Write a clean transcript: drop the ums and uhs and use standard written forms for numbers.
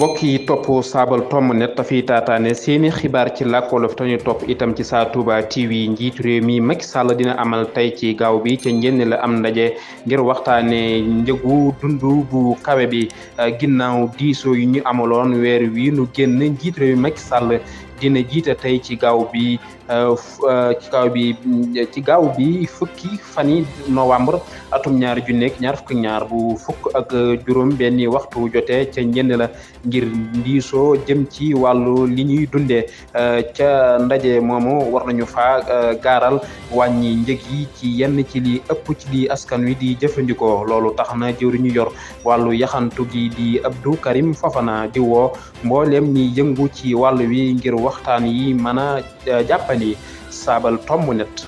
mbokk yi topp saabal tomb net fi taataane seeni xibaar ci làkku wolof te ñu topp itam ci Sa Touba TV njiitu réew mi Macky Sall dina amal tey ci gaaw bi ca njënn la am ndaje ngir waxtaane njëgu dundu bu kawe bi ginnaaw diisoo yu ñu amaloon weer wi nu génn njiitu réew mi Macky Sall dina jiite tey ci gaaw bi fukki fani novembre atum 2022 bu fukk ak juróom benni waxtu jotee ca njënd la ngir ndiisoo jëm ci wàllu li ñuy dundee ca ndaje moomu war nañu fa gaaral wàññi njëg yi ci yenn ci li ëpp ci li askan wi di jëfandikoo loolu tax na jëwriñu yor wàllu yaxantu gi di Abdou Karim Fofana di woo mbooleem ñi yëngu ci wàllu wi ngir waxtaan yi mën a jàppandi saabal tomb net